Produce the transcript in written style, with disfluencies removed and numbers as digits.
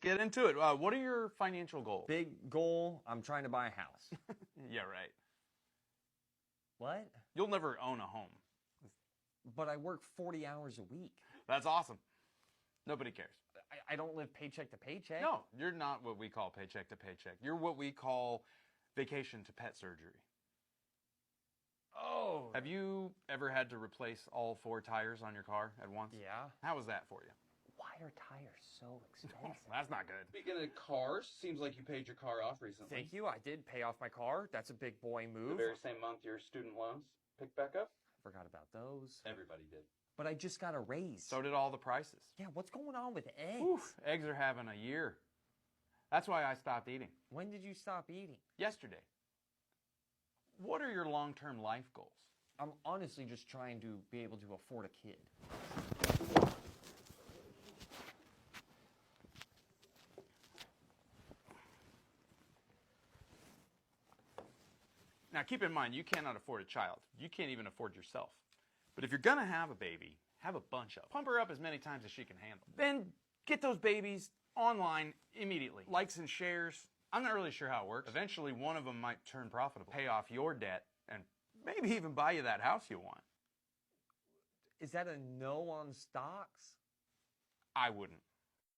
get into it. What are your financial goals? Big goal, I'm trying to buy a house. Yeah, right. What? You'll never own a home. But I work 40 hours a week. That's awesome. Nobody cares. I don't live paycheck to paycheck. No, you're not what we call paycheck to paycheck. You're what we call vacation to pet surgery. Oh. Have you ever had to replace all 4 tires on your car at once? Yeah. How was that for you? Why are tires so expensive? That's not good. Speaking of cars, seems like you paid your car off recently. Thank you. I did pay off my car. That's a big boy move. The very same month your student loans picked back up? Forgot about those. Everybody did. But I just got a raise. So did all the prices. Yeah, what's going on with eggs? Oof, eggs are having a year. That's why I stopped eating. When did you stop eating? Yesterday. What are your long-term life goals? I'm honestly just trying to be able to afford a kid. Now, keep in mind, you cannot afford a child. You can't even afford yourself. But if you're going to have a baby, have a bunch of them. Pump her up as many times as she can handle. Then get those babies online immediately. Likes and shares. I'm not really sure how it works. Eventually, one of them might turn profitable, pay off your debt, and maybe even buy you that house you want. Is that a no on stocks? I wouldn't.